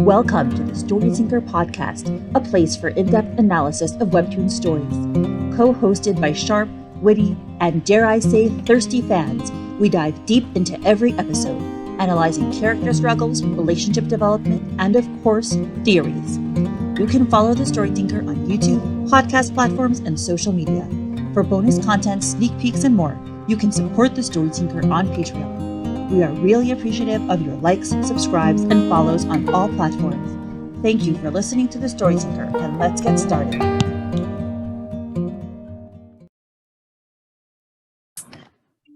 Welcome to the Story Tinker Podcast, a place for in-depth analysis of webtoon stories. Co-hosted by sharp, witty, and dare I say, thirsty fans, we dive deep into every episode, analyzing character struggles, relationship development, and of course, theories. You can follow the Story Tinker on YouTube, podcast platforms, and social media. For bonus content, sneak peeks, and more, you can support the Story Tinker on Patreon. We are really appreciative of your likes, subscribes, and follows on all platforms. Thank you for listening to the Story Tinker, and let's get started.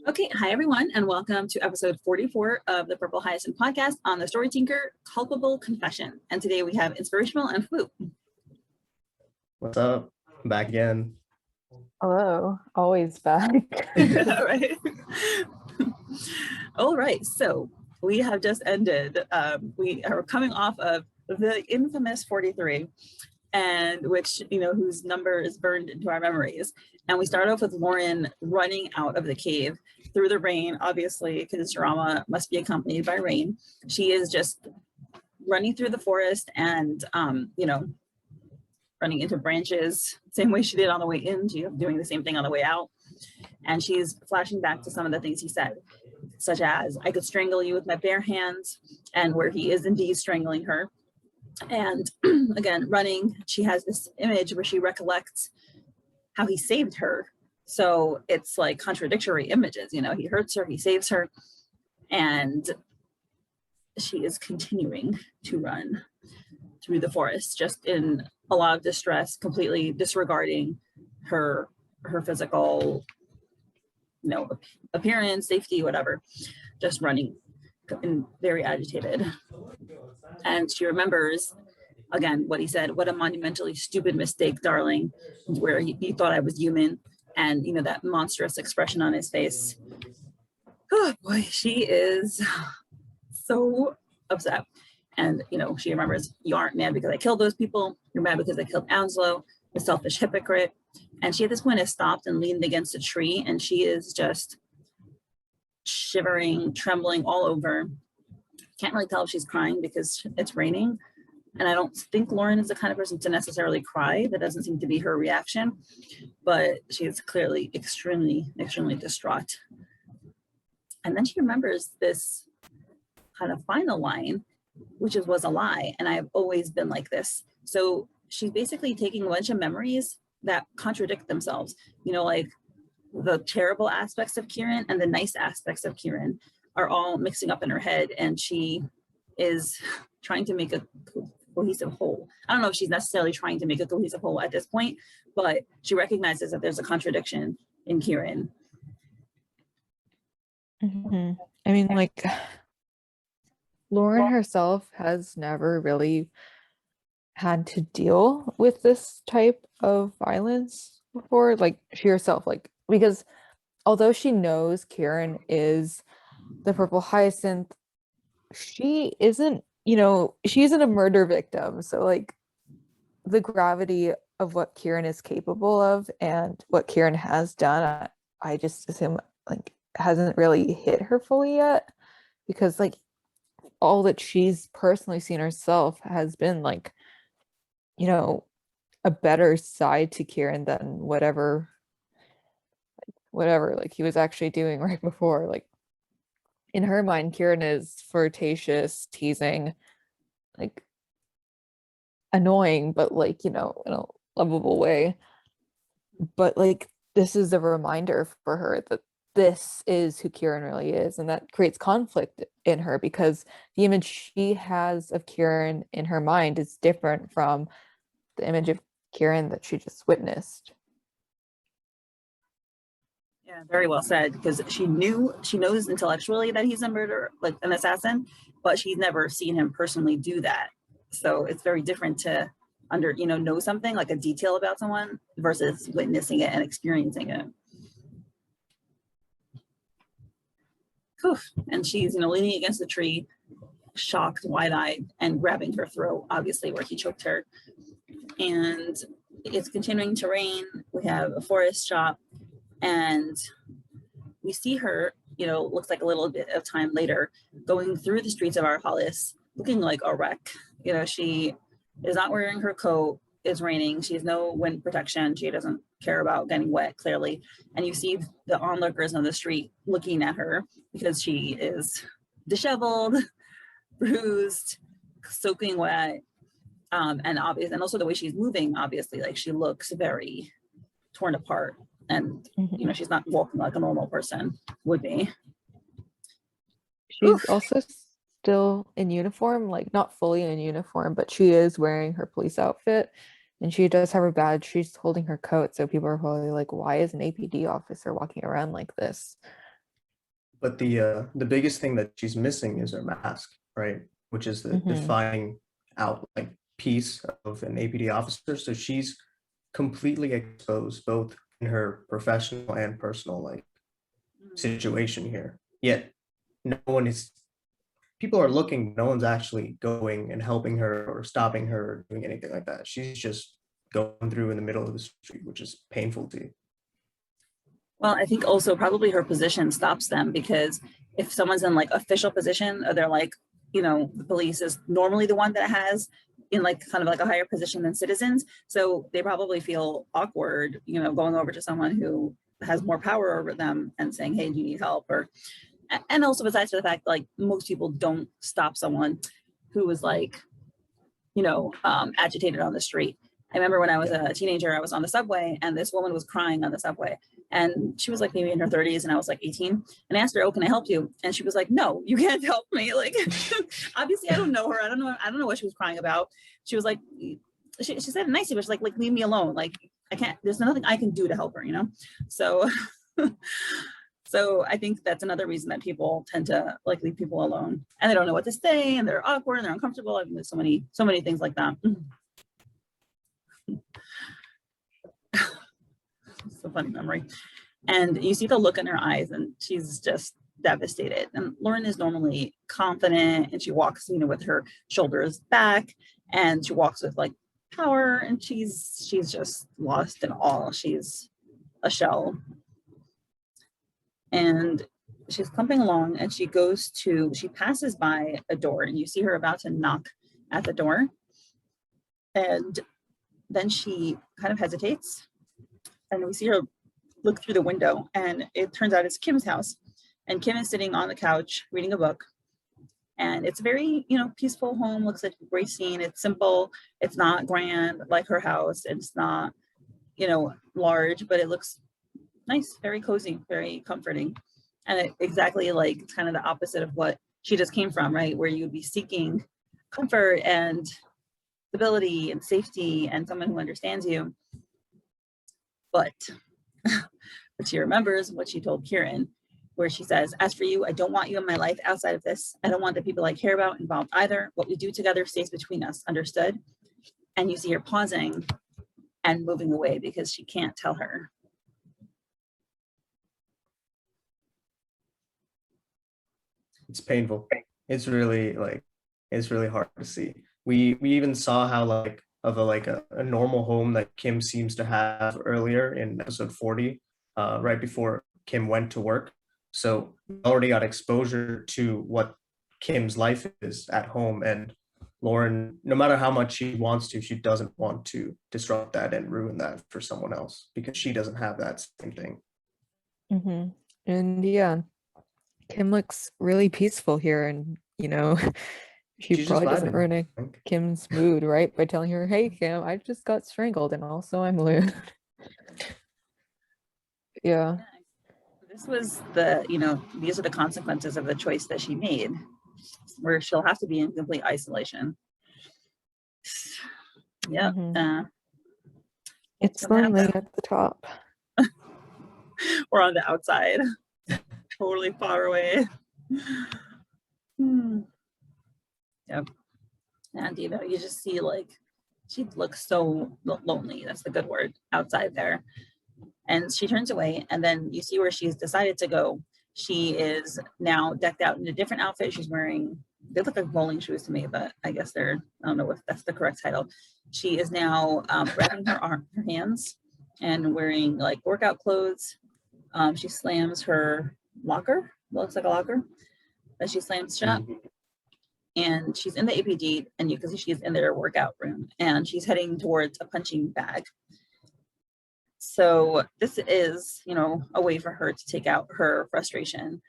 Okay, hi everyone, and welcome to episode 44 of the Purple Hyacinth podcast on the Story Tinker Culpable Confession. And today we have Inspirashamul and Fwoot. What's up? I'm back again. Hello, always back. Right. All right, so we have just ended. We are coming off of the infamous 43, and which, whose number is burned into our memories. And we start off with Lauren running out of the cave through the rain, obviously, because this drama must be accompanied by rain. She is just running through the forest and, running into branches, same way she did on the way in. She's doing the same thing on the way out. And she's flashing back to some of the things he said, such as, I could strangle you with my bare hands, and where he is indeed strangling her. And again, running, she has this image where she recollects how he saved her. So it's like contradictory images, he hurts her, he saves her, and she is continuing to run through the forest, just in a lot of distress, completely disregarding her physical, appearance, safety, whatever, just running and very agitated. And she remembers, again, what he said, what a monumentally stupid mistake, darling, where he thought I was human, and, that monstrous expression on his face. Oh boy, she is so upset. And, she remembers, you aren't mad because I killed those people. You're mad because I killed Anslow, the selfish hypocrite. And she at this point has stopped and leaned against a tree, and she is just shivering, trembling all over. Can't really tell if she's crying because it's raining. And I don't think Lauren is the kind of person to necessarily cry. That doesn't seem to be her reaction. But she is clearly extremely, extremely distraught. And then she remembers this kind of final line, which was a lie. And I've always been like this. So she's basically taking a bunch of memories that contradict themselves. Like the terrible aspects of Kieran and the nice aspects of Kieran are all mixing up in her head. And she is trying to make a cohesive whole. I don't know if she's necessarily trying to make a cohesive whole at this point, but she recognizes that there's a contradiction in Kieran. Mm-hmm. I mean, Lauren herself has never really had to deal with this type of violence before, she herself, because although she knows Kieran is the Purple Hyacinth, she isn't a murder victim. So the gravity of what Kieran is capable of and what Kieran has done, I just assume hasn't really hit her fully yet, because all that she's personally seen herself has been a better side to Kieran than whatever he was actually doing right before. In her mind, Kieran is flirtatious, teasing, annoying, but in a lovable way. But this is a reminder for her that this is who Kieran really is, and that creates conflict in her, because the image she has of Kieran in her mind is different from the image of Kieran that she just witnessed. Yeah, very well said, because she knows intellectually that he's a murderer, an assassin, but she's never seen him personally do that. So it's very different to know something, like a detail about someone, versus witnessing it and experiencing it. And she's leaning against the tree, shocked, wide-eyed, and grabbing her throat, obviously where he choked her. And it's continuing to rain. We have a forest shop, and we see her, looks like a little bit of time later, going through the streets of Ardhalis, looking like a wreck, You know, she is not wearing her coat. It's raining. She has no wind protection. She doesn't care about getting wet, clearly. And you see the onlookers on the street looking at her because she is disheveled, bruised, soaking wet, and obvious, and also the way she's moving, obviously, like she looks very torn apart, and you know, she's not walking like a normal person would be. She's also still in uniform, like not fully in uniform, but she is wearing her police outfit, and she does have her badge. She's holding her coat, so people are probably like, why is an APD officer walking around like this? But the biggest thing that she's missing is her mask, right? Which is the defining out like piece of an APD officer. So she's completely exposed both in her professional and personal like situation here. Yet no one is, people are looking, no one's actually going and helping her or stopping her or doing anything like that. She's just going through in the middle of the street, which is painful to you. Well, I think also probably her position stops them, because if someone's in like official position, or they're like, you know, the police is normally the one that has in like kind of like a higher position than citizens. So they probably feel awkward, you know, going over to someone who has more power over them and saying, hey, do you need help? Or, and also besides the fact, like most people don't stop someone who was like, you know, agitated on the street. I remember when I was a teenager, I was on the subway and this woman was crying on the subway, and she was like maybe in her 30s and I was like 18, and I asked her, oh, can I help you? And she was like, no, you can't help me. Like, obviously I don't know her. I don't know what she was crying about. She was like, she said it nicely, but she's like, leave me alone. Like, I can't, there's nothing I can do to help her, you know? So, so I think that's another reason that people tend to like leave people alone, and they don't know what to say, and they're awkward and they're uncomfortable. I mean, there's so many things like that. It's a funny memory. And you see the look in her eyes, and she's just devastated. And Lauren is normally confident, and she walks, you know, with her shoulders back, and she walks with like power, and she's just lost in awe. She's a shell. And she's clumping along, and she passes by a door, and you see her about to knock at the door. And then she kind of hesitates, and we see her look through the window, and it turns out it's Kim's house. And Kim is sitting on the couch reading a book. And it's a very, you know, peaceful home, looks like a great scene. It's simple. It's not grand like her house. It's not, you know, large, but it looks nice, very cozy, very comforting. And exactly like it's kind of the opposite of what she just came from, right? Where you'd be seeking comfort and stability and safety and someone who understands you. But she remembers what she told Kieran, where she says, as for you, I don't want you in my life outside of this. I don't want the people I care about involved either. What we do together stays between us. Understood? And you see her pausing and moving away because she can't tell her. It's painful. It's really hard to see. We even saw how like of a normal home that Kim seems to have earlier in episode 40, right before Kim went to work. So we already got exposure to what Kim's life is at home, and Lauren, no matter how much she wants to, she doesn't want to disrupt that and ruin that for someone else, because she doesn't have that same thing. And yeah, Kim looks really peaceful here, and you know, she probably doesn't ruin Kim's mood, right? By telling her, hey Kim, I just got strangled and also I'm lewd. Yeah. This was the, you know, these are the consequences of the choice that she made, where she'll have to be in complete isolation. Yeah. It's lonely at the top. Or on the outside. Totally far away. Yep. And you know, you just see like she looks so lonely. That's the good word, outside there. And she turns away, and then you see where she's decided to go. She is now decked out in a different outfit. She's wearing, they look like bowling shoes to me, but I guess they're, I don't know if that's the correct title. She is now wrapping her hands and wearing like workout clothes. She slams her locker, looks like a locker, that she slams shut. and she's in the APD, and you can see she's in their workout room, and she's heading towards a punching bag. So this is, a way for her to take out her frustration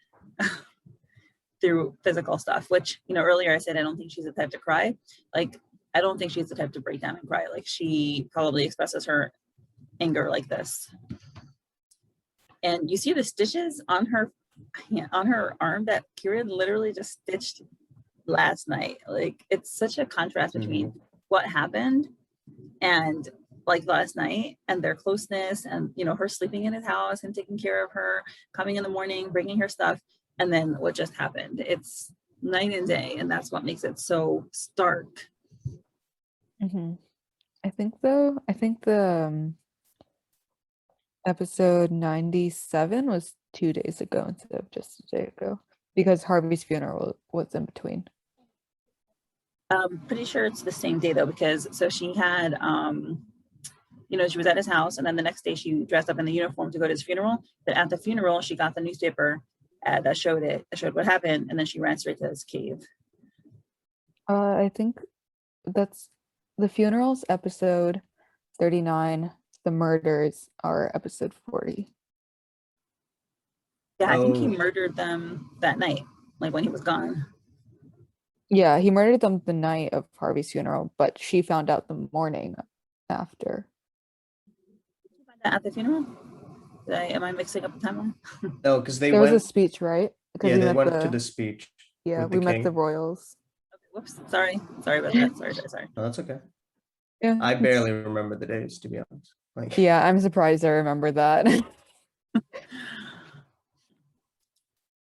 through physical stuff, which, earlier I said I don't think she's the type to cry. Like, I don't think she's the type to break down and cry. Like, she probably expresses her anger like this. And you see the stitches on her arm that Kieran literally just stitched last night. Like, it's such a contrast between what happened and like last night, and their closeness, and her sleeping in his house and taking care of her, coming in the morning, bringing her stuff, and then what just happened. It's night and day, and that's what makes it so stark. I think the episode 97 was 2 days ago instead of just a day ago, because Harvey's funeral was in between. Pretty sure it's the same day though, because so she had she was at his house, and then the next day she dressed up in the uniform to go to his funeral. But at the funeral, she got the newspaper that showed what happened, and then she ran straight to his cave. I think that's the funerals episode 39. The murders are episode 40. Yeah, I think he murdered them that night, like when he was gone. Yeah, he murdered them the night of Harvey's funeral, but she found out the morning after. At the funeral? Am I mixing up the timeline? No, because there was a speech, right? Yeah, they went to the speech. Yeah, we met the royals. Okay, whoops. Sorry about that. Sorry. No, that's okay. Yeah, I barely remember the days, to be honest. Like, yeah, I'm surprised I remember that.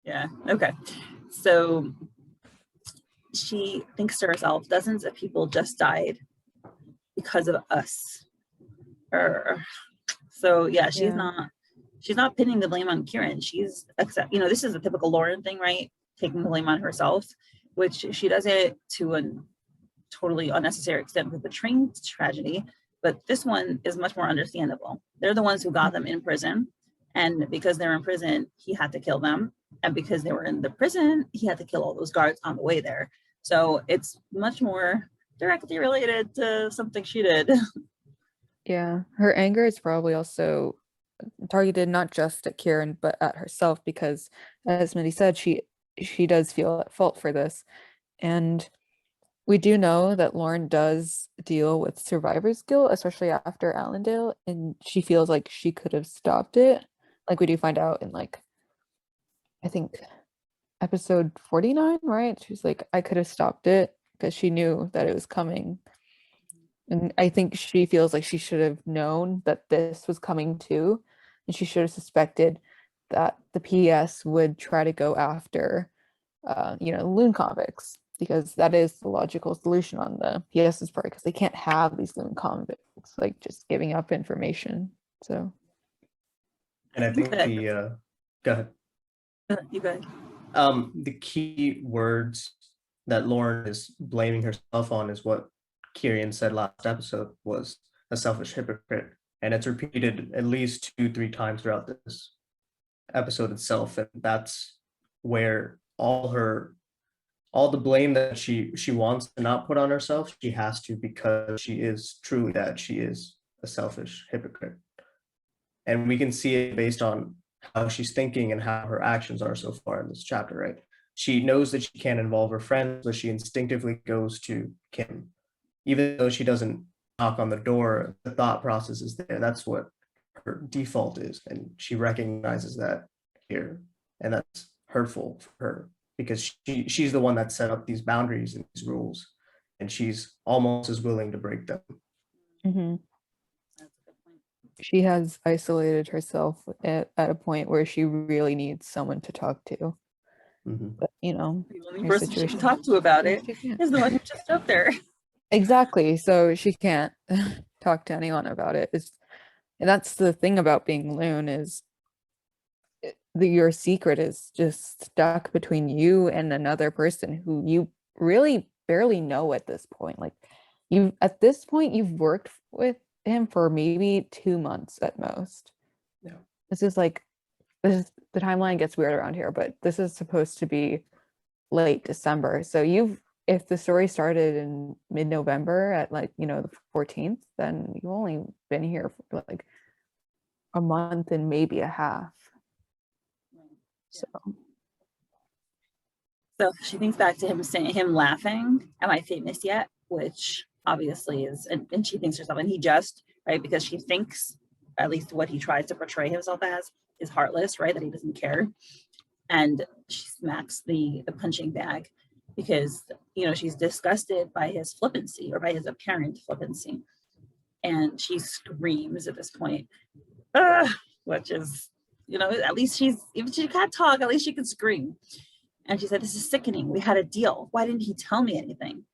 Yeah. Okay. So she thinks to herself, dozens of people just died because of us. So yeah, she's not pinning the blame on Kieran. She's this is a typical Lauren thing, right? Taking the blame on herself, which she does it to a totally unnecessary extent with the train tragedy. But this one is much more understandable. They're the ones who got them in prison. And because they're in prison, he had to kill them. And because they were in the prison, he had to kill all those guards on the way there. So it's much more directly related to something she did. Yeah, her anger is probably also targeted not just at Kieran, but at herself, because as Mindy said, she does feel at fault for this. And we do know that Lauren does deal with survivor's guilt, especially after Allendale, and she feels like she could have stopped it. Like we do find out in I think episode 49, right? She's like, I could have stopped it because she knew that it was coming. And I think she feels like she should have known that this was coming too. And she should have suspected that the PS would try to go after, loon convicts, because that is the logical solution on the PS's part, because they can't have these loon convicts, like just giving up information. So. And I think go ahead. You go ahead. The key words that Lauren is blaming herself on is what Kieran said last episode, was a selfish hypocrite, and it's repeated at least 2-3 times throughout this episode itself, and that's where all the blame that she wants to not put on herself, she has to, because she is truly that. She is a selfish hypocrite, and we can see it based on how she's thinking and how her actions are so far in this chapter, right? She knows that she can't involve her friends, but she instinctively goes to Kim. Even though she doesn't knock on the door, the thought process is there. That's what her default is. And she recognizes that here. And that's hurtful for her, because she's the one that set up these boundaries and these rules. And she's almost as willing to break them. Mm-hmm. She has isolated herself at a point where she really needs someone to talk to. Mm-hmm. But, the only person she can talk to about it is the one who's just up there. Exactly. So she can't talk to anyone about it. And that's the thing about being loon, is your secret is just stuck between you and another person who you really barely know at this point. Like at this point, you've worked with him for maybe 2 months at most. Yeah. The timeline gets weird around here, but this is supposed to be late December. So you've if the story started in mid-November at like, the 14th, then you've only been here for like a month and maybe a half. So she thinks back to him laughing, "Am I famous yet?" Which obviously is, and she thinks herself, and he just, right, because she thinks, at least what he tries to portray himself as, is heartless, right, that he doesn't care. And she smacks the punching bag because, she's disgusted by his flippancy, or by his apparent flippancy. And she screams at this point, which is, at least if she can't talk, at least she can scream. And she said, "This is sickening. We had a deal. Why didn't he tell me anything?"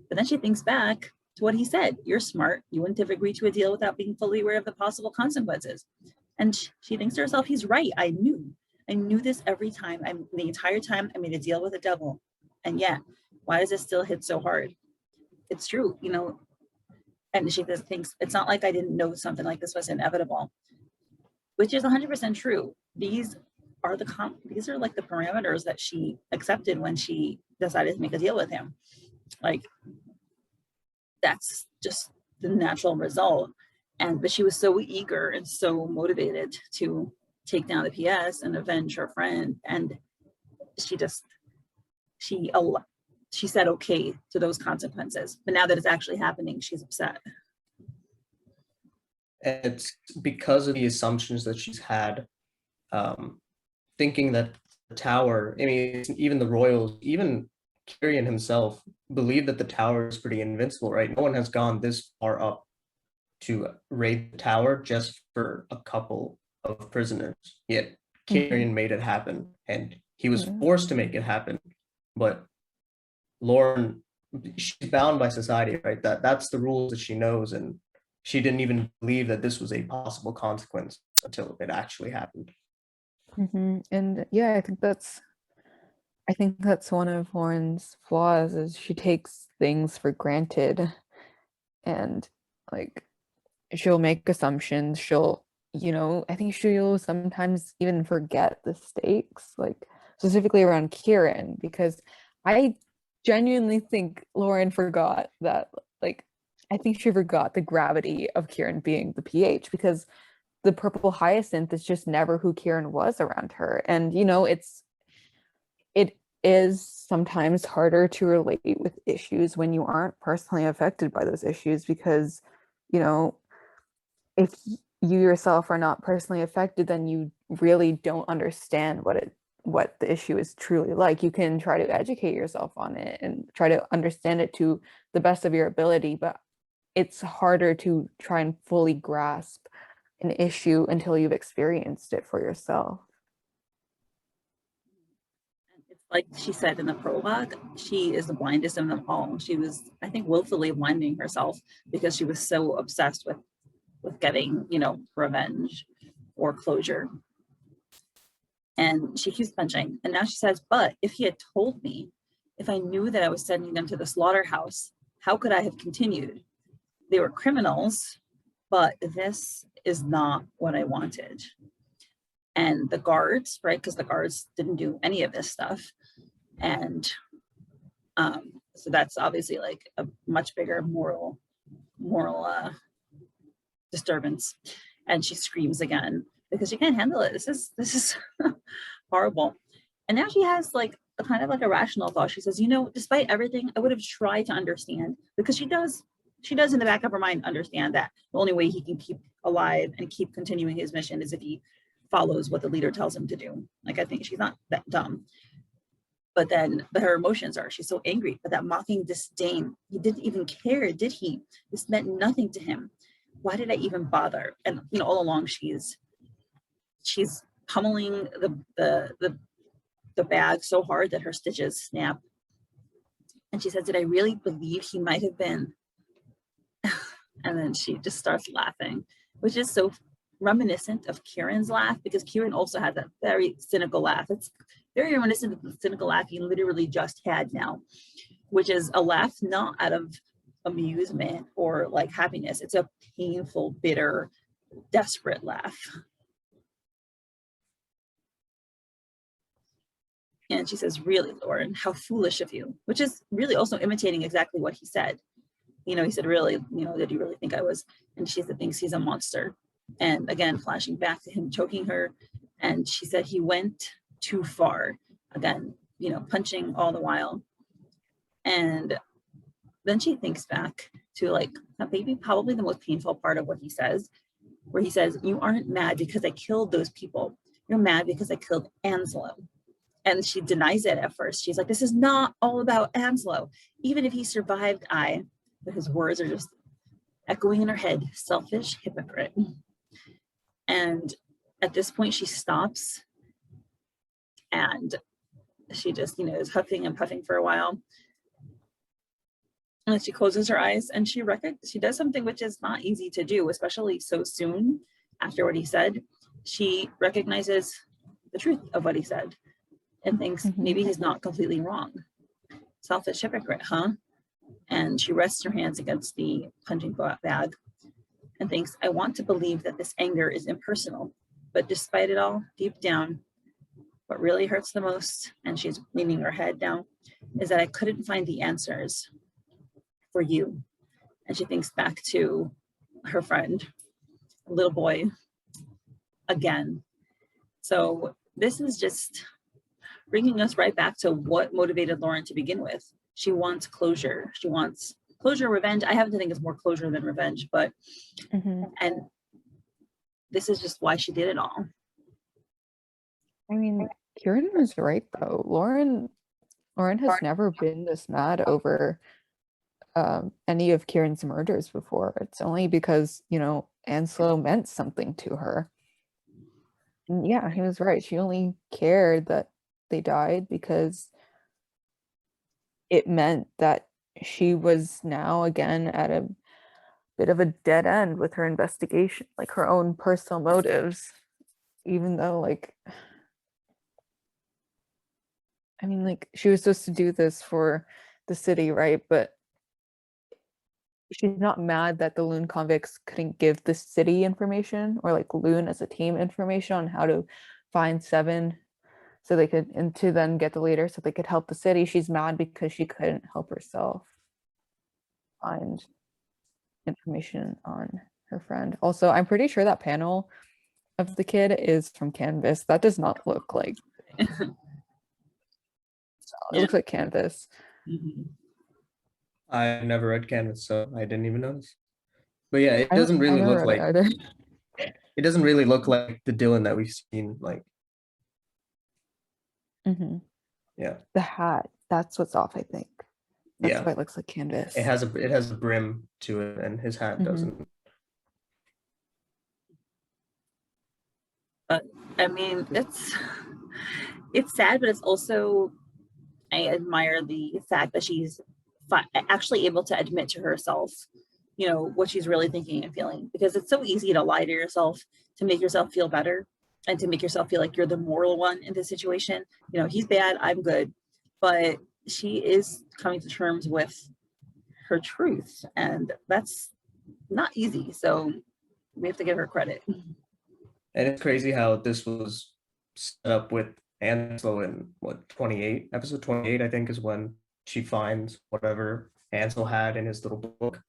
But then she thinks back to what he said. "You're smart. You wouldn't have agreed to a deal without being fully aware of the possible consequences." And she thinks to herself, he's right. I knew this every time. The entire time I made a deal with the devil. And yet, why does it still hit so hard? It's true, and she just thinks, it's not like I didn't know something like this was inevitable, which is 100% true. These are like the parameters that she accepted when she decided to make a deal with him. Like, that's just the natural result. But she was so eager and so motivated to take down the PS and avenge her friend. And she said okay to those consequences. But now that it's actually happening, she's upset. It's because of the assumptions that she's had, thinking that the tower, even the royals, even Kieran himself, believe that the tower is pretty invincible, right? No one has gone this far up to raid the tower just for a couple of prisoners. Yet Kieran made it happen, and he was forced to make it happen. But Lauren, she's bound by society, right? That's the rules that she knows, and she didn't even believe that this was a possible consequence until it actually happened. And yeah, I think that's one of Lauren's flaws, is she takes things for granted, and like she'll make assumptions. I think she'll sometimes even forget the stakes, like specifically around Kieran, because I genuinely think Lauren forgot that, like, I think she forgot the gravity of Kieran being the PH, because the purple hyacinth is just never who Kieran was around her. And it is sometimes harder to relate with issues when you aren't personally affected by those issues, because if you yourself are not personally affected, then you really don't understand what the issue is truly like. You can try to educate yourself on it and try to understand it to the best of your ability, but it's harder to try and fully grasp an issue until you've experienced it for yourself. It's like she said in the prologue, she is the blindest of them all. She was, I think, willfully blinding herself because she was so obsessed with getting, revenge or closure. And she keeps punching. And now she says, "But if he had told me, if I knew that I was sending them to the slaughterhouse, how could I have continued? They were criminals, but this is not what I wanted." And the guards, right, because the guards didn't do any of this stuff. And so that's obviously like a much bigger moral disturbance. And she screams again because she can't handle it. This is horrible. And now she has like a kind of like a rational thought. She says, despite everything, I would have tried to understand, because she does in the back of her mind understand that the only way he can keep alive and keep continuing his mission is if he follows what the leader tells him to do. Like, I think she's not that dumb. But her emotions are, she's so angry, but that mocking disdain, he didn't even care, did he? This meant nothing to him. Why did I even bother? And all along she's pummeling the bag so hard that her stitches snap. And she says, did I really believe he might have been? And then she just starts laughing, which is so reminiscent of Kieran's laugh, because Kieran also has that very cynical laugh. It's very reminiscent of the cynical laugh he literally just had now, which is a laugh not out of amusement or like happiness. It's a painful, bitter, desperate laugh. And she says, really, Lauren, how foolish of you, which is really also imitating exactly what he said. He said, really, did you really think I was? And she said, thinks he's a monster. And again, flashing back to him choking her. And she said, he went too far. Again, punching all the while. And then she thinks back to like maybe probably the most painful part of what he says, where he says, you aren't mad because I killed those people. You're mad because I killed Anslow. And she denies it at first. She's like, this is not all about Anslow. Even if he survived, but his words are just echoing in her head, selfish hypocrite. And at this point, she stops and she just, is huffing and puffing for a while. And then she closes her eyes and she does something which is not easy to do, especially so soon after what he said. She recognizes the truth of what he said and thinks maybe he's not completely wrong. Selfish hypocrite, huh? And she rests her hands against the punching bag and thinks, I want to believe that this anger is impersonal, but despite it all, deep down, what really hurts the most, and she's leaning her head down, is that I couldn't find the answers for you. And she thinks back to her friend, a little boy, again. So this is just bringing us right back to what motivated Lauren to begin with. She wants closure. She wants closure, revenge. I happen to think it's more closure than revenge, but and this is just why she did it all. I mean, Kieran was right though. Lauren has never been this mad over any of Kieran's murders before. It's only because, Anslow meant something to her. And yeah, he was right. She only cared that they died because it meant that she was now again at a bit of a dead end with her investigation, like her own personal motives, even though she was supposed to do this for the city, right? But she's not mad that the Loon convicts couldn't give the city information or Loon as a team information on how to find Seven so they could, and to then get the leader so they could help the city. She's mad because she couldn't help herself find information on her friend. Also, I'm pretty sure that panel of the kid is from Canvas. That does not look like it looks like Canvas. I never read Canvas, so I didn't even notice. But yeah, it doesn't really look like either. It doesn't really look like the Dylan that we've seen. Yeah, the hat, that's what's off, I think. That's why it looks like Canvas. It has a brim to it, and his hat doesn't. But I mean, it's sad, but it's also, I admire the fact that she's actually able to admit to herself, what she's really thinking and feeling, because it's so easy to lie to yourself to make yourself feel better and to make yourself feel like you're the moral one in this situation. He's bad, I'm good. But she is coming to terms with her truth, and that's not easy. So we have to give her credit. And it's crazy how this was set up with Anslow in episode 28, I think, is when she finds whatever Anslow had in his little book.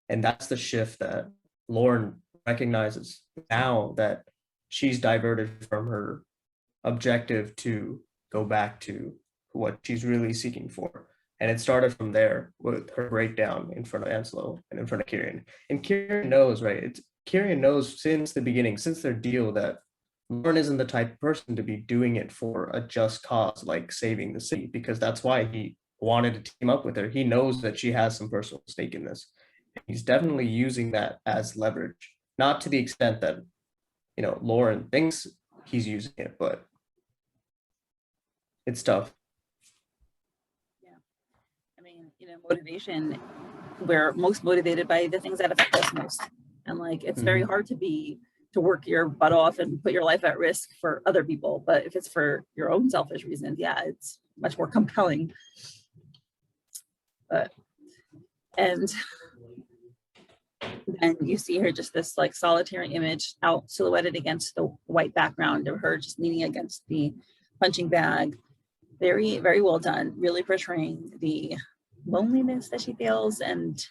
And that's the shift that Lauren recognizes now, that she's diverted from her objective to go back to what she's really seeking for. And it started from there with her breakdown in front of Anslow and in front of Kieran. And Kieran knows, right? Kieran knows since the beginning, since their deal, that Lauren isn't the type of person to be doing it for a just cause, like saving the city, because that's why he wanted to team up with her. He knows that she has some personal stake in this. He's definitely using that as leverage, not to the extent that, Lauren thinks he's using it, but it's tough. Yeah. I mean, motivation, we're most motivated by the things that affect us most. And it's very hard to work your butt off and put your life at risk for other people. But if it's for your own selfish reasons, it's much more compelling. And then you see her just this solitary image out silhouetted against the white background of her just leaning against the punching bag. Very, very well done. Really portraying the loneliness that she feels and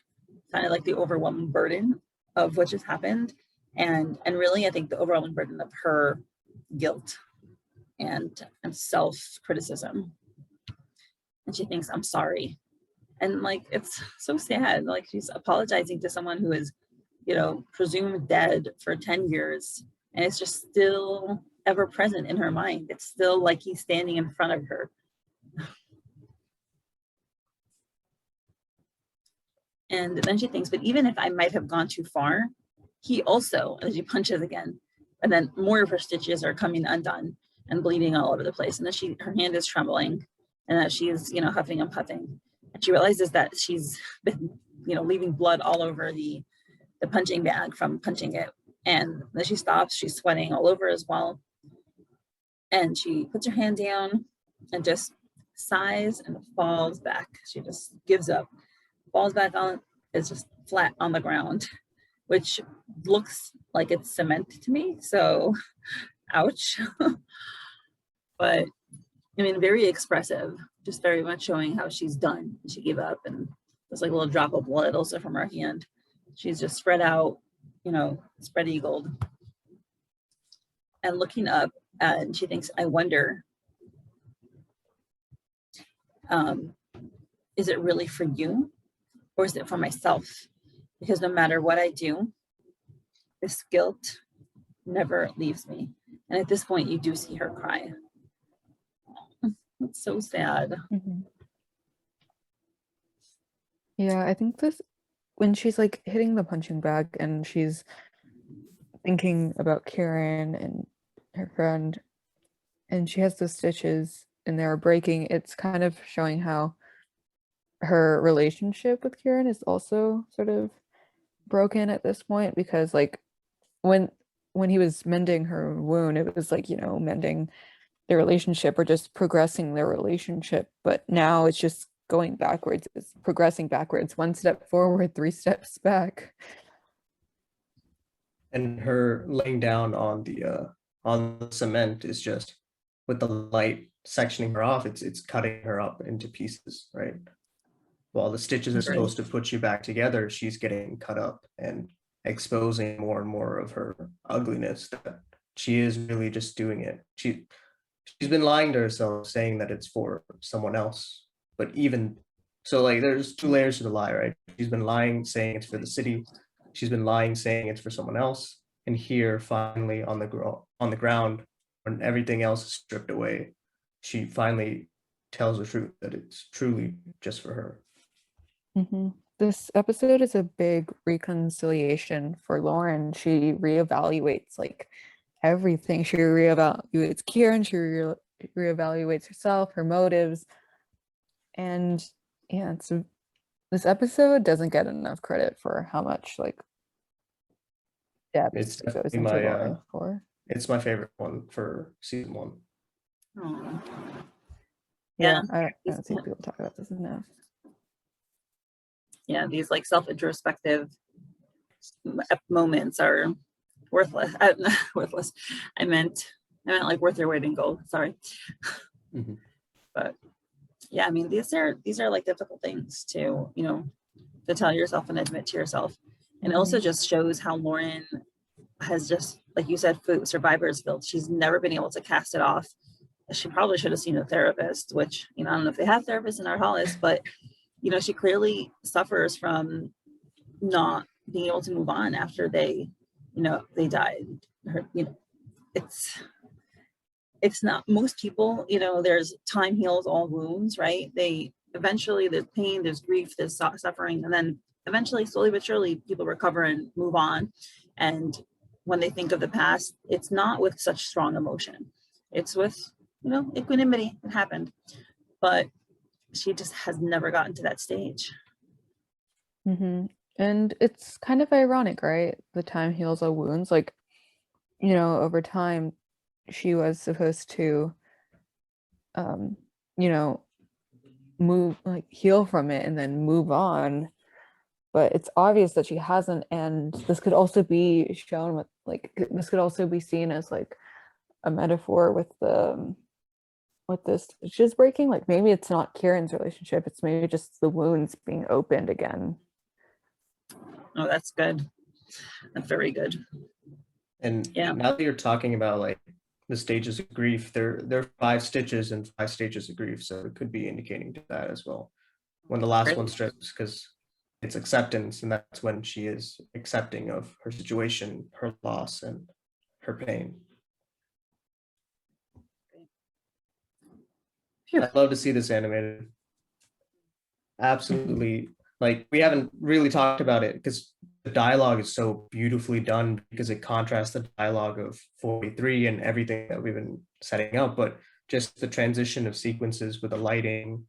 kind of like the overwhelming burden of what just happened. And really, I think the overwhelming burden of her guilt and self-criticism. And she thinks, I'm sorry. And like, it's so sad. Like, she's apologizing to someone who is, presumed dead for 10 years. And it's just still ever present in her mind. It's still like he's standing in front of her. And then she thinks, but even if I might have gone too far, he also, and she punches again, and then more of her stitches are coming undone and bleeding all over the place. And then her hand is trembling, and that she's, huffing and puffing. And she realizes that she's been, leaving blood all over the punching bag from punching it. And then she stops, she's sweating all over as well. And she puts her hand down and just sighs and falls back. She just gives up, falls back on, is just flat on the ground, which looks like it's cement to me. So, ouch. But I mean, very expressive, just very much showing how she's done. She gave up, and there's like a little drop of blood also from her hand. She's just spread out, spread eagled and looking up, and she thinks, I wonder, is it really for you, or is it for myself? Because no matter what I do, this guilt never leaves me. And at this point, you do see her cry. It's so sad. Mm-hmm. Yeah, I think when she's like hitting the punching bag and she's thinking about Kieran and her friend, and she has the stitches and they're breaking, it's kind of showing how her relationship with Kieran is also sort of broken at this point, because like when he was mending her wound, it was like, mending their relationship or just progressing their relationship, but now it's just going backwards. It's progressing backwards, 1 step forward, 3 steps back. And her laying down on the cement is just, with the light sectioning her off, it's cutting her up into pieces, right? While the stitches are supposed to put you back together, she's getting cut up and exposing more and more of her ugliness, that she is really just doing it. She's been lying to herself, saying that it's for someone else. But even so, like, there's 2 layers to the lie, right? She's been lying, saying it's for the city. She's been lying, saying it's for someone else. And here, finally, on the ground, when everything else is stripped away, she finally tells the truth, that it's truly just for her. Mm-hmm. This episode is a big reconciliation for Lauren. She reevaluates like everything. She reevaluates Kieran. She reevaluates herself, her motives, and yeah, this episode doesn't get enough credit for how much like depth It's it goes definitely into my Lauren for. it's my favorite one for season 1. Aww. Yeah, I don't see people talk about this enough. Yeah, these like self-introspective moments are worthless. Worthless. I meant like worth their weight in gold. Sorry. Mm-hmm. But yeah, I mean, these are like difficult things to to tell yourself and admit to yourself, and it also just shows how Lauren has, just like you said, survivor's guilt. She's never been able to cast it off. She probably should have seen a therapist, which I don't know if they have therapists in Ardhalis, but she clearly suffers from not being able to move on after they died. It's not most people, there's time heals all wounds, right? They eventually, there's pain, there's grief, there's suffering, and then eventually, slowly but surely, people recover and move on. And when they think of the past, it's not with such strong emotion. It's with, equanimity. It happened. But she just has never gotten to that stage. Mm-hmm. And it's kind of ironic, right? The time heals all wounds. Like, over time, she was supposed to, move, like heal from it and then move on. But it's obvious that she hasn't. And this could also be shown with, like, this could also be seen as like a metaphor with the with the stitches breaking. Like maybe it's not Kieran's relationship, it's maybe just the wounds being opened again. Oh, that's good. That's very good. And Yeah. now that you're talking about like the stages of grief, there are 5 stitches and 5 stages of grief, so it could be indicating to that as well. When the last Great. one strips, because it's acceptance, and that's when she is accepting of her situation, her loss, and her pain. Phew. I'd love to see this animated. Absolutely. Like, we haven't really talked about it because the dialogue is so beautifully done, because it contrasts the dialogue of 43 and everything that we've been setting up, but just the transition of sequences with the lighting,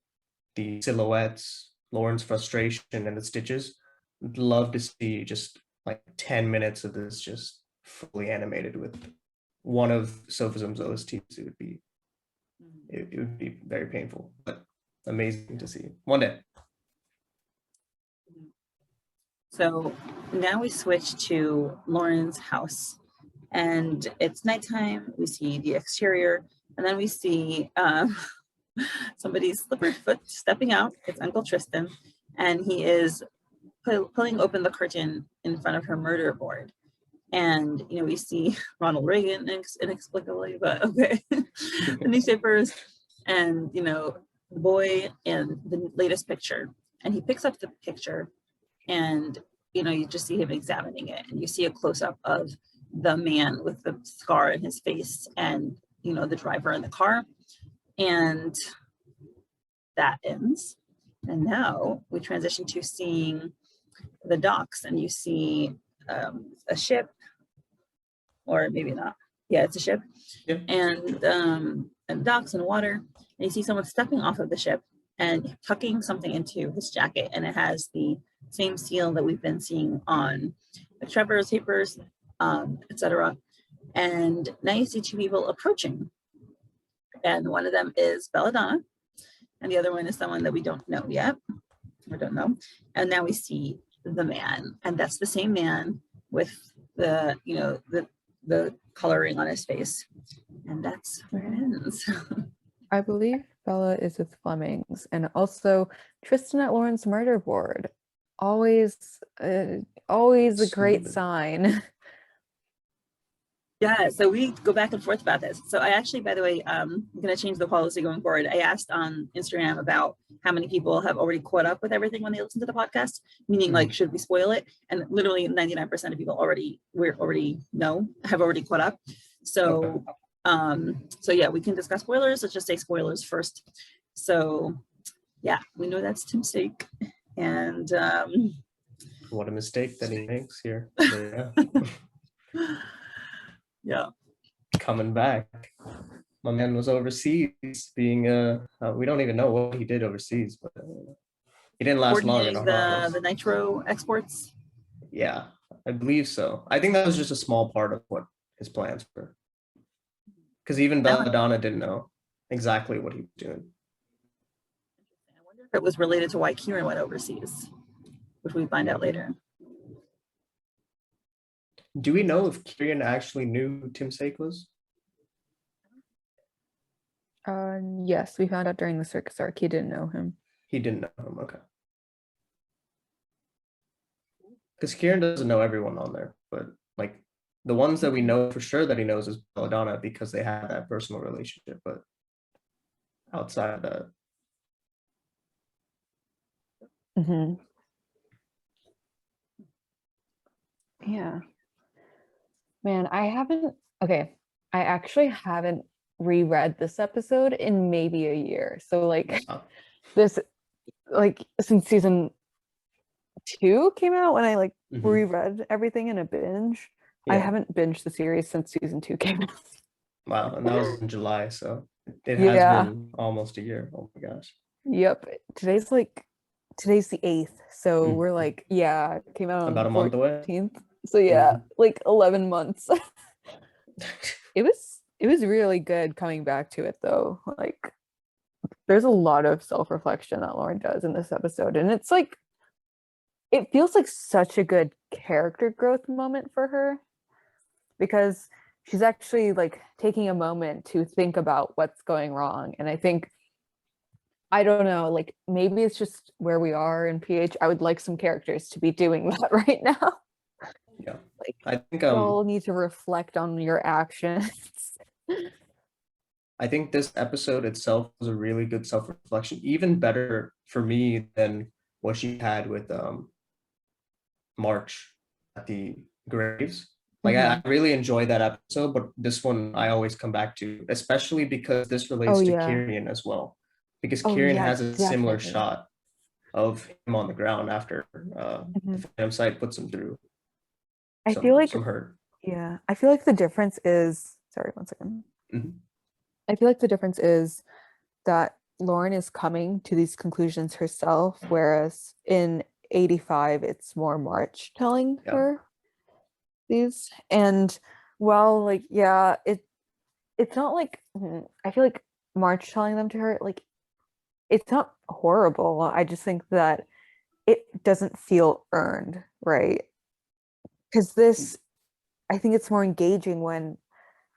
the silhouettes, Lauren's frustration, and the stitches. I'd love to see just like 10 minutes of this just fully animated with one of Sophism's OSTs. It would be very painful, but amazing to see one day. So now we switch to Lauren's house, and it's nighttime. We see the exterior, and then we see somebody's slippered foot stepping out. It's Uncle Tristan, and he is pulling open the curtain in front of her murder board. And, you know, we see Ronald Reagan inexplicably, but okay, the newspapers, and, you know, the boy and the latest picture. And he picks up the picture, and, you know, you just see him examining it, and you see a close-up of the man with the scar in his face, and, you know, the driver in the car. And that ends. And now we transition to seeing the docks, and you see a ship, or maybe not. Yeah, it's a ship. Yep. And docks and water. And you see someone stepping off of the ship and tucking something into his jacket, and it has the same seal that we've been seeing on the Trevor's papers, etc. And now you see 2 people approaching, and one of them is Belladonna, and the other one is someone that we don't know yet, or don't know. And now we see the man, and that's the same man with the, you know, the coloring on his face, and that's where it ends. I believe Bella is with Flemings, and also Tristan at Lauren's murder board. Always a great sign. Yeah, so we go back and forth about this. So I actually, by the way, I'm going to change the policy going forward. I asked on Instagram about how many people have already caught up with everything when they listen to the podcast, meaning like, should we spoil it? And literally 99% of people have already caught up. So, so yeah, we can discuss spoilers. Let's just say spoilers first. So yeah, we know that's Tim's sake. And What a mistake that he makes here. Yeah. Yeah. Coming back. My man was overseas being we don't even know what he did overseas, but he didn't last long in coordinating the nitro exports. Yeah, I believe so. I think that was just a small part of what his plans were, because even Belladonna didn't know exactly what he was doing. I wonder if it was related to why Kieran went overseas, which we find out later. Do we know if Kieran actually knew who Tim Sake was? Yes, we found out during the circus arc he didn't know him. He didn't know him, okay. Because Kieran doesn't know everyone on there, but like the ones that we know for sure that he knows is Belladonna, because they have that personal relationship, but outside of that. Mm-hmm. Yeah. Man, I actually haven't reread this episode in maybe a year. So like this, like since season 2 came out, when I like reread everything in a binge. Yeah. I haven't binged the series since season 2 came out. Wow, and that was in July, so it has been almost a year. Oh my gosh. Yep. Today's the 8th, so we're like, it came out about on a month away. 14th. So like 11 months. It was really good coming back to it though. Like there's a lot of self-reflection that Lauren does in this episode, and it's like it feels like such a good character growth moment for her, because she's actually like taking a moment to think about what's going wrong. And I think, I don't know, like maybe it's just where we are in PH. I would like some characters to be doing that right now. Yeah, Like, I think you all need to reflect on your actions. I think this episode itself was a really good self-reflection, even better for me than what she had with March at the graves. Like I really enjoyed that episode, but this one I always come back to, especially because this relates Oh, to yeah. Kieran as well. Because Oh, Kieran yeah, has a similar definitely. shot of him on the ground after the Phantom Sight puts him through I feel like, some hurt. yeah, I feel like the difference is, sorry, one second. Mhm. I feel like the difference is that Lauren is coming to these conclusions herself, whereas in 85, it's more March telling Yeah. her these. And well, like, yeah, it's not like, I feel like March telling them to her, like, it's not horrible. I just think that it doesn't feel earned, right? Because this, I think it's more engaging when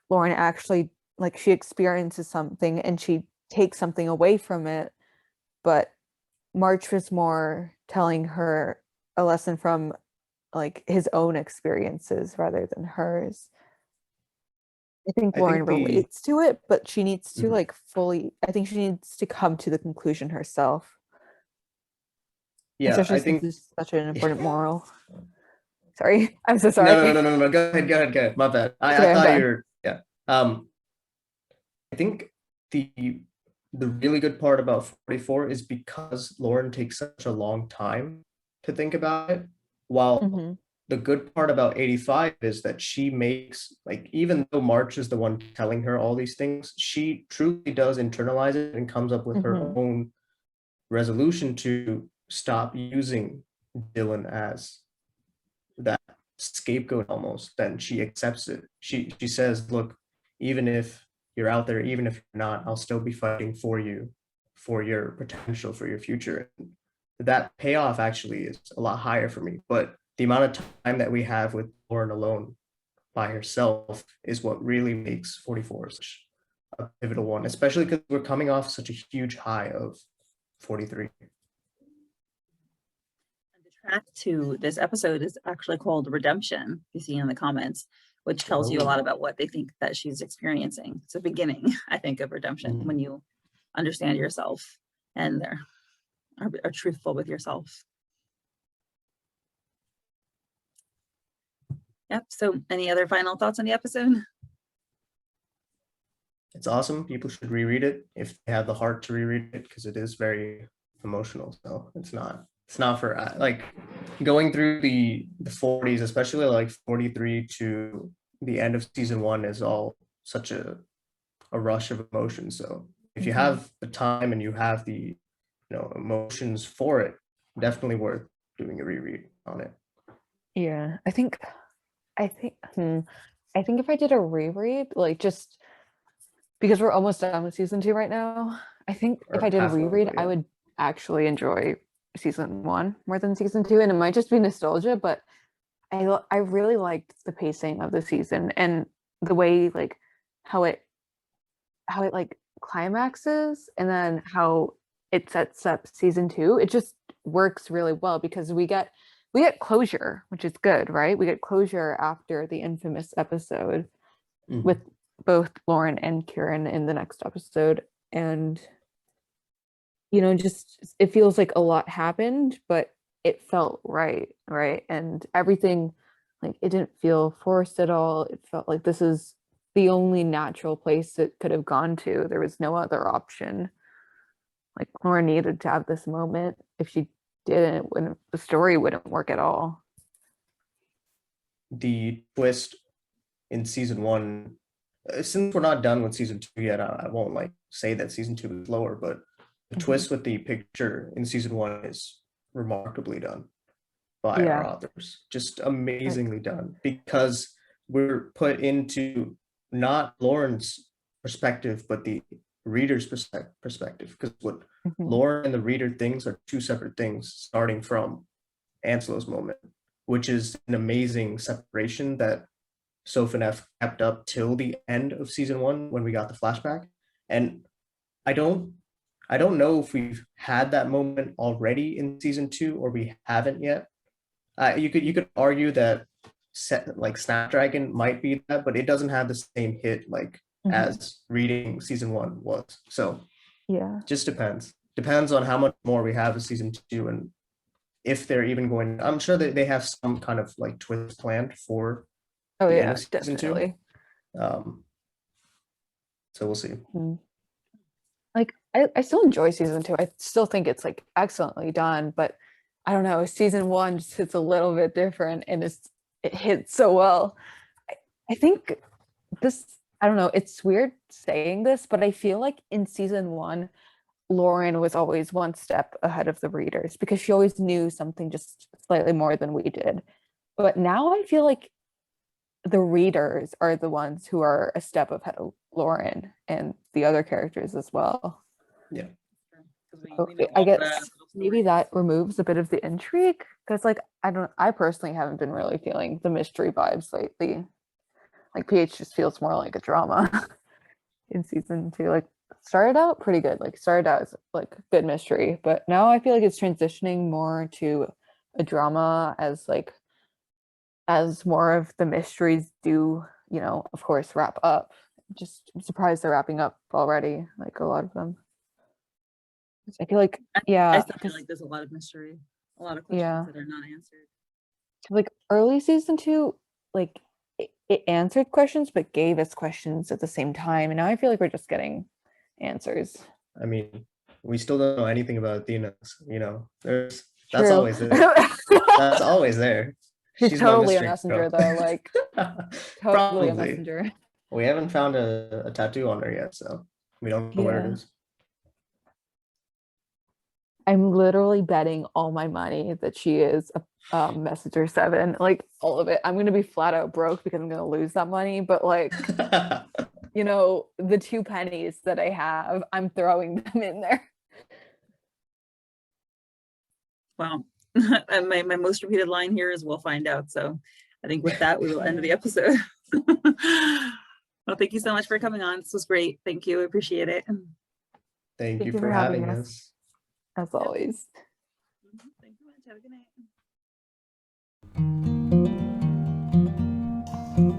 Lauren actually, like, she experiences something and she takes something away from it, but March was more telling her a lesson from like his own experiences rather than hers. I think I Lauren think relates to it, but she needs to like fully, I think she needs to come to the conclusion herself. Yeah, Especially I since think this is such an important moral. Sorry, I'm so sorry. no. Go ahead. My bad. Okay, I I'm thought done. you were, yeah. I think the really good part about 44 is because Lauren takes such a long time to think about it, while the good part about 85 is that she makes, like, even though March is the one telling her all these things, she truly does internalize it and comes up with her own resolution to stop using Dylan as that scapegoat almost. Then she accepts it. She says, look, even if you're out there, even if you're not, I'll still be fighting for you, for your potential, for your future. That payoff actually is a lot higher for me. But the amount of time that we have with Lauren alone by herself is what really makes 44 such a pivotal one, especially because we're coming off such a huge high of 43. The track to this episode is actually called Redemption, you see in the comments, which tells you a lot about what they think that she's experiencing. It's a beginning, I think, of redemption when you understand yourself and are truthful with yourself. Yep. So any other final thoughts on the episode? It's awesome. People should reread it if they have the heart to reread it, because it is very emotional. So it's not for like going through the 40s, especially like 43 to the end of season 1 is all such a rush of emotions. So if you have the time and you have the emotions for it, definitely worth doing a reread on it. Yeah, I think if I did a reread, like, just because we're almost done with season 2 right now, I think if I did a reread, I would actually enjoy season 1 more than season 2, and it might just be nostalgia, but I really liked the pacing of the season and the way, like, how it like climaxes and then how it sets up season 2. It just works really well because we get closure, which is good, right? We get closure after the infamous episode with both Lauren and Kieran in the next episode. And, just, it feels like a lot happened, but it felt right. And everything, like, it didn't feel forced at all. It felt like this is the only natural place it could have gone to. There was no other option. Like, Lauren needed to have this moment. If she didn't, the story wouldn't work at all. The twist in season 1, since we're not done with season 2 yet, I won't like say that season 2 is lower, but the twist with the picture in season 1 is remarkably done by our authors. Just amazingly done, because we're put into not Lauren's perspective, but the reader's perspective, because what Lauren and the reader thinks are two separate things, starting from Anslow's moment, which is an amazing separation that Soph and F kept up till the end of season 1 when we got the flashback. And I don't know if we've had that moment already in season 2 or we haven't yet. You could argue that Snapdragon might be that, but it doesn't have the same hit as reading season 1 was. So yeah, just depends on how much more we have of season 2 and if they're even going. I'm sure that they have some kind of like twist planned for oh the end yeah, of season definitely. 2. So we'll see. Like I still enjoy season 2. I still think it's like excellently done, but I don't know, season 1 just hits a little bit different, and it hits so well. I think this, I don't know, it's weird saying this, but I feel like in season 1, Lauren was always one step ahead of the readers because she always knew something just slightly more than we did. But now I feel like the readers are the ones who are a step ahead of Lauren and the other characters as well. Yeah. So I guess maybe that removes a bit of the intrigue because, like, I personally haven't been really feeling the mystery vibes lately. Like, PH just feels more like a drama in season 2. Like, started out pretty good. Like, started out as like good mystery, but now I feel like it's transitioning more to a drama as more of the mysteries do, of course, wrap up. I'm surprised they're wrapping up already, like a lot of them. I feel like, yeah, I still feel like there's a lot of mystery, a lot of questions that are not answered. Like early season 2, like it answered questions but gave us questions at the same time, and now I feel like we're just getting answers. I mean, we still don't know anything about Athena. That's True. always there. That's always there. She's totally a messenger, though. Like, totally a messenger. We haven't found a tattoo on her yet, so we don't know where it is. I'm literally betting all my money that she is a messenger 7, like all of it. I'm gonna be flat out broke because I'm gonna lose that money, but like the 2 pennies that I have, I'm throwing them in there. Wow. And my most repeated line here is "we'll find out." So I think with that, we will end the episode. Well, thank you so much for coming on. This was great. Thank you. I appreciate it. Thank you for having us. As always. Thank you much. Have a good night.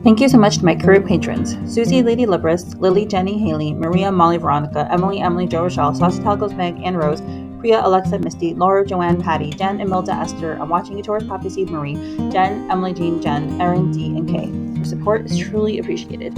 Thank you so much to my career patrons: Susie, Lady Libris, Lily, Jenny, Haley, Maria, Molly, Veronica, Emily, Joe, Rochelle, Saucy Talgos, Meg, Ann Rose, Priya, Alexa, Misty, Laura, Joanne, Patty, Jen, Imelda, Esther, I'm Watching You Towards Poppy Seed, Marie, Jen, Emily, Jean, Jen, Erin, D, and Kay. Your support is truly appreciated.